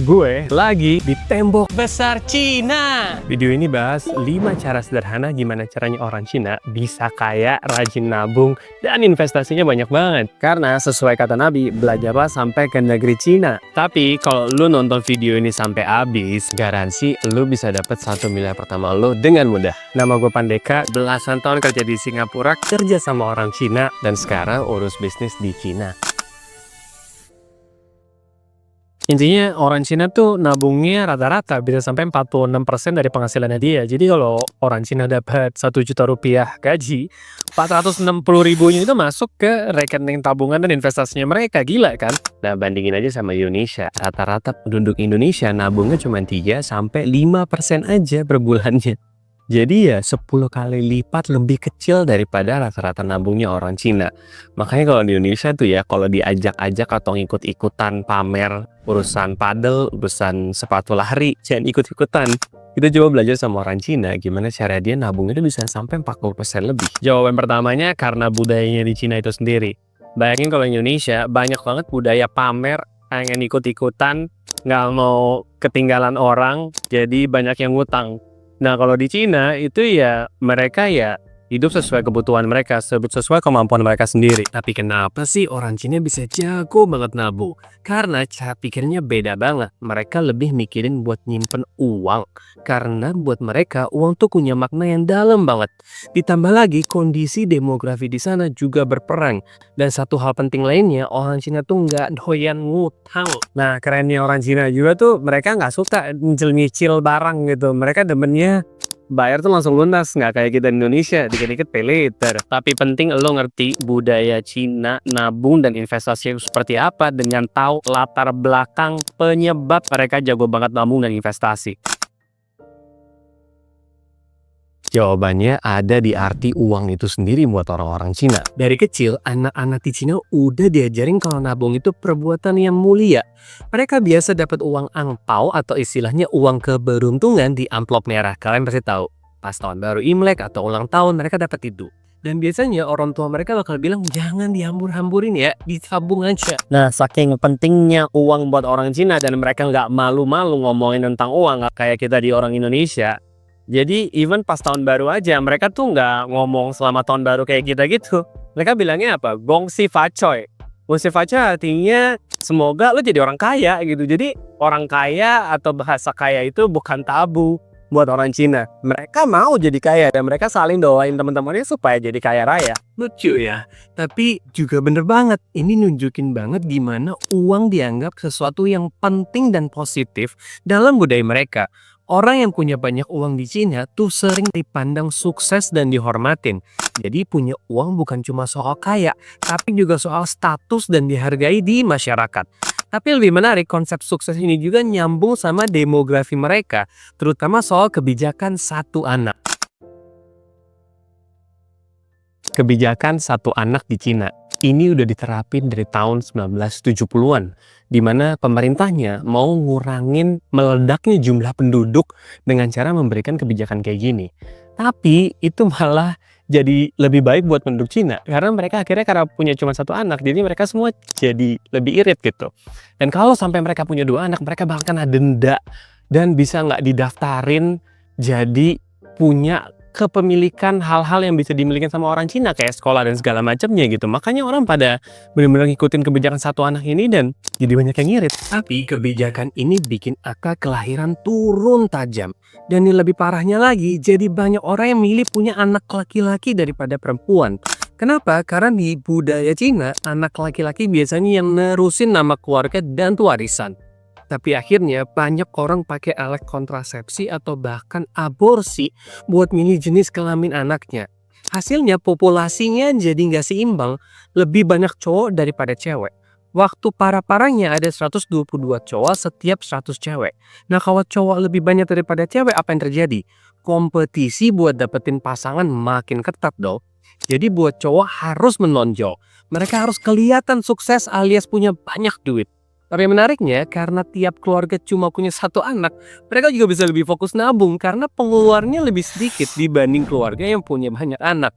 Gue lagi di tembok besar Cina. Video ini bahas 5 cara sederhana gimana caranya orang Cina bisa kaya, rajin nabung, dan investasinya banyak banget. Karena sesuai kata Nabi, belajarlah sampai ke negeri Cina. Tapi kalau lu nonton video ini sampai habis, garansi lu bisa dapet 1 miliar pertama lu dengan mudah. Nama gue Pandeka, belasan tahun kerja di Singapura, kerja sama orang Cina, dan sekarang urus bisnis di Cina. Intinya orang Cina tuh nabungnya rata-rata bisa sampai 46% dari penghasilannya dia. Jadi kalau orang Cina dapat 1 juta rupiah gaji, 460 ribunya itu masuk ke rekening tabungan dan investasinya mereka. Gila kan? Nah, bandingin aja sama Indonesia. Rata-rata penduduk Indonesia nabungnya cuma 3-5% aja per bulannya. Jadi ya 10 kali lipat lebih kecil daripada rata-rata nabungnya orang Cina. Makanya kalau di Indonesia tuh ya, kalau diajak-ajak atau ngikut-ikutan pamer urusan padel, urusan sepatu lari, jangan ikut-ikutan. Kita coba belajar sama orang Cina gimana cara dia nabung itu bisa sampai 40% lebih. Jawaban pertamanya karena budayanya di Cina itu sendiri. Bayangin kalau di Indonesia banyak banget budaya pamer, pengen ikut-ikutan, nggak mau ketinggalan orang, jadi banyak yang ngutang. Nah, kalau di Cina itu ya mereka ya hidup sesuai kebutuhan mereka, sesuai kemampuan mereka sendiri. Tapi kenapa sih orang Cina bisa jago banget nabung? Karena cara pikirnya beda banget. Mereka lebih mikirin buat nyimpen uang. Karena buat mereka uang tuh punya makna yang dalam banget. Ditambah lagi kondisi demografi di sana juga berperan. Dan satu hal penting lainnya, orang Cina tuh nggak doyan ngutang. Nah, kerennya orang Cina juga tuh mereka nggak suka nyicil barang gitu. Mereka demennya bayar tuh langsung lunas, nggak kayak kita di Indonesia, dikit-dikit pay later. Tapi penting lo ngerti budaya Cina, nabung dan investasi seperti apa dengan tahu latar belakang penyebab mereka jago banget nabung dan investasi. Jawabannya ada di arti uang itu sendiri buat orang-orang Cina. Dari kecil, anak-anak di Cina udah diajarin kalau nabung itu perbuatan yang mulia. Mereka biasa dapat uang angpau atau istilahnya uang keberuntungan di amplop merah. Kalian pasti tahu, pas tahun baru Imlek atau ulang tahun mereka dapat itu. Dan biasanya orang tua mereka bakal bilang jangan dihambur-hamburin ya, ditabung aja. Nah, saking pentingnya uang buat orang Cina dan mereka nggak malu-malu ngomongin tentang uang, nggak kayak kita di orang Indonesia. Jadi even pas tahun baru aja mereka tuh nggak ngomong selamat tahun baru kayak kita gitu. Mereka bilangnya apa? Gong Si Fa Choi. Gong Si Fa Choi artinya semoga lo jadi orang kaya gitu. Jadi orang kaya atau bahasa kaya itu bukan tabu buat orang Cina. Mereka mau jadi kaya dan mereka saling doain teman-temannya supaya jadi kaya raya. Lucu ya. Tapi juga bener banget. Ini nunjukin banget gimana uang dianggap sesuatu yang penting dan positif dalam budaya mereka. Orang yang punya banyak uang di Cina tuh sering dipandang sukses dan dihormatin. Jadi punya uang bukan cuma soal kaya, tapi juga soal status dan dihargai di masyarakat. Tapi lebih menarik, konsep sukses ini juga nyambung sama demografi mereka, terutama soal kebijakan satu anak. Kebijakan satu anak di Cina ini udah diterapin dari tahun 1970-an, di mana pemerintahnya mau ngurangin meledaknya jumlah penduduk dengan cara memberikan kebijakan kayak gini. Tapi itu malah jadi lebih baik buat penduduk Cina, karena mereka akhirnya karena punya cuma satu anak, jadi mereka semua jadi lebih irit gitu. Dan kalau sampai mereka punya 2 anak, mereka bahkan kena denda dan bisa nggak didaftarin jadi punya kepemilikan hal-hal yang bisa dimiliki sama orang Cina kayak sekolah dan segala macamnya gitu. Makanya orang pada benar-benar ngikutin kebijakan satu anak ini dan jadi banyak yang ngirit. Tapi kebijakan ini bikin angka kelahiran turun tajam. Dan yang lebih parahnya lagi, jadi banyak orang yang milih punya anak laki-laki daripada perempuan. Kenapa? Karena di budaya Cina, anak laki-laki biasanya yang nerusin nama keluarga dan warisan. Tapi akhirnya banyak orang pakai alat kontrasepsi atau bahkan aborsi buat milih jenis kelamin anaknya. Hasilnya populasinya jadi nggak seimbang, lebih banyak cowok daripada cewek. Waktu parah-parahnya ada 122 cowok setiap 100 cewek. Nah, kalau cowok lebih banyak daripada cewek, apa yang terjadi? Kompetisi buat dapetin pasangan makin ketat dong. Jadi buat cowok harus menonjol. Mereka harus kelihatan sukses alias punya banyak duit. Tapi menariknya, karena tiap keluarga cuma punya satu anak, mereka juga bisa lebih fokus nabung karena pengeluarannya lebih sedikit dibanding keluarga yang punya banyak anak.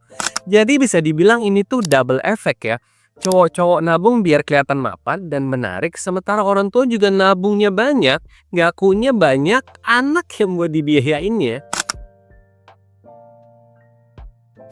Jadi bisa dibilang ini tuh double effect ya. Cowok-cowok nabung biar kelihatan mapan dan menarik, sementara orang tua juga nabungnya banyak, ngakunya banyak, anak yang buat dibiayainnya.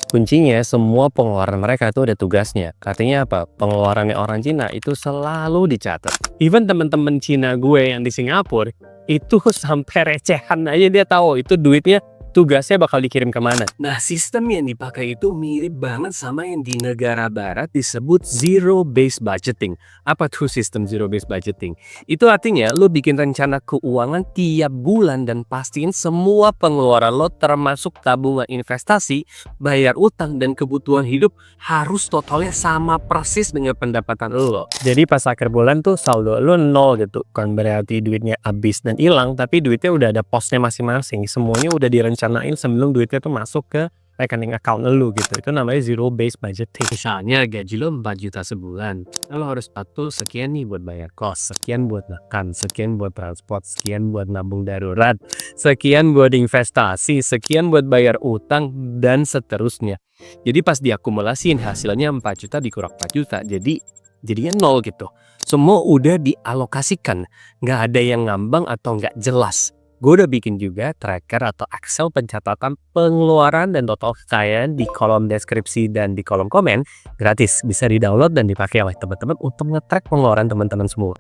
Kuncinya semua pengeluaran mereka itu ada tugasnya. Artinya apa? Pengeluarannya orang Cina itu selalu dicatat. Even teman-teman Cina gue yang di Singapura itu sampai recehan aja dia tahu itu duitnya tugasnya bakal dikirim kemana. Nah, sistem yang dipakai itu mirip banget sama yang di negara barat disebut zero based budgeting. Apa tuh sistem zero based budgeting? Itu artinya lo bikin rencana keuangan tiap bulan dan pastiin semua pengeluaran lo termasuk tabungan investasi, bayar utang, dan kebutuhan hidup harus totalnya sama persis dengan pendapatan lo. Jadi pas akhir bulan tuh saldo lu nol gitu. Bukan berarti duitnya habis dan hilang, tapi duitnya udah ada posnya masing-masing. Semuanya udah direncanain sebelum duitnya tuh masuk ke rekening account lu gitu. Itu namanya zero based budgeting. Misalnya gaji lo 4 juta sebulan, lo harus patuh sekian nih buat bayar kos, sekian buat makan, sekian buat transport, sekian buat nabung darurat, sekian buat investasi, sekian buat bayar utang, dan seterusnya. Jadi pas diakumulasiin hasilnya 4 juta dikurang 4 juta, jadinya nol gitu. Semua udah dialokasikan, nggak ada yang ngambang atau nggak jelas. Gue udah bikin juga tracker atau Excel pencatatan pengeluaran dan total kekayaan di kolom deskripsi dan di kolom komen. Gratis, bisa di-download dan dipakai oleh teman-teman untuk nge-track pengeluaran teman-teman semua.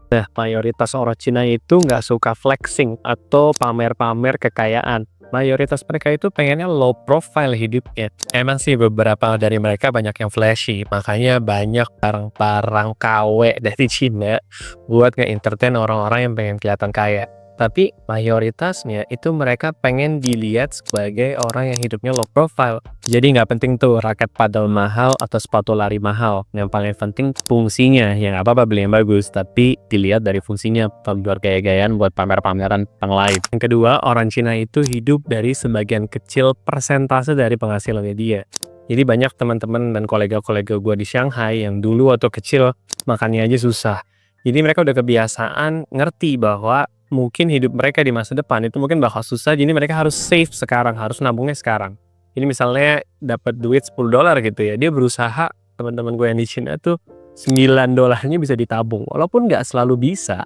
Nah, mayoritas orang Cina itu nggak suka flexing atau pamer-pamer kekayaan. Mayoritas mereka itu pengennya low profile hidupnya. Emang sih beberapa dari mereka banyak yang flashy, makanya banyak barang-barang KW dari Cina buat nge-entertain orang-orang yang pengen kelihatan kaya. Tapi mayoritasnya itu mereka pengen dilihat sebagai orang yang hidupnya low profile. Jadi nggak penting tuh raket padel mahal atau sepatu lari mahal. Yang paling penting fungsinya. Yang apa-apa beli yang bagus, tapi dilihat dari fungsinya. Buat gaya-gayaan, buat pamer-pameran yang lain. Yang kedua, orang Cina itu hidup dari sebagian kecil persentase dari penghasilannya dia. Jadi banyak teman-teman dan kolega-kolega gue di Shanghai yang dulu waktu kecil makannya aja susah. Jadi mereka udah kebiasaan ngerti bahwa mungkin hidup mereka di masa depan itu mungkin bakal susah, jadi mereka harus save sekarang, harus nabungnya sekarang. Ini misalnya dapat duit $10 gitu ya, dia berusaha, teman-teman gue yang di Cina tuh $9 bisa ditabung. Walaupun nggak selalu bisa,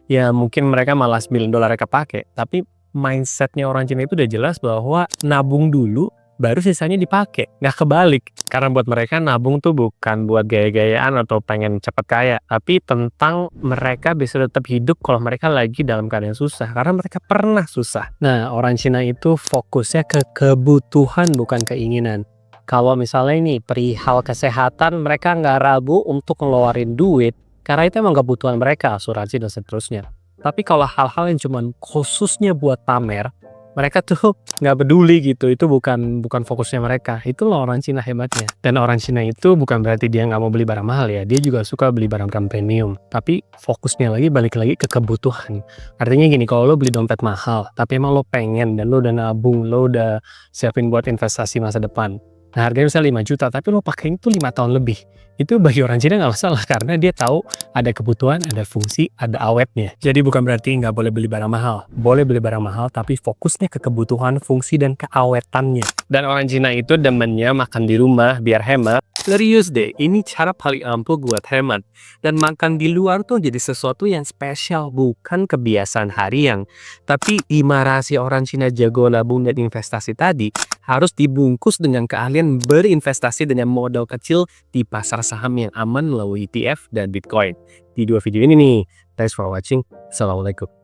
ya mungkin mereka malah $9 kepake, tapi mindsetnya orang Cina itu udah jelas bahwa nabung dulu, baru sisanya dipakai. Nggak kebalik. Karena buat mereka nabung tuh bukan buat gaya-gayaan atau pengen cepet kaya, tapi tentang mereka bisa tetap hidup kalau mereka lagi dalam keadaan susah. Karena mereka pernah susah. Nah, orang Cina itu fokusnya ke kebutuhan bukan keinginan. Kalau misalnya ini perihal kesehatan, mereka nggak ragu untuk ngeluarin duit karena itu emang kebutuhan mereka, asuransi dan seterusnya. Tapi kalau hal-hal yang cuman khususnya buat pamer, mereka tuh nggak peduli gitu. Itu bukan fokusnya mereka. Itu loh orang Cina hebatnya. Dan orang Cina itu bukan berarti dia nggak mau beli barang mahal ya. Dia juga suka beli barang-barang premium. Tapi fokusnya balik lagi ke kebutuhan. Artinya gini, kalau lo beli dompet mahal, tapi emang lo pengen dan lo udah nabung, lo udah siapin buat investasi masa depan. Nah, harganya misalnya 5 juta, tapi lo pakai itu 5 tahun lebih. Itu bagi orang Cina nggak masalah karena dia tahu ada kebutuhan, ada fungsi, ada awetnya. Jadi bukan berarti nggak boleh beli barang mahal. Boleh beli barang mahal, tapi fokusnya ke kebutuhan, fungsi, dan keawetannya. Dan orang Cina itu demennya makan di rumah biar hemat. Serius deh, ini cara paling ampuh buat hemat. Dan makan di luar tuh jadi sesuatu yang spesial, bukan kebiasaan harian. Tapi 5 rahasia orang Cina jago nabung dan investasi tadi harus dibungkus dengan keahlian berinvestasi dengan modal kecil di pasar saham yang aman melalui ETF dan Bitcoin. Di 2 video ini nih, thanks for watching. Assalamualaikum.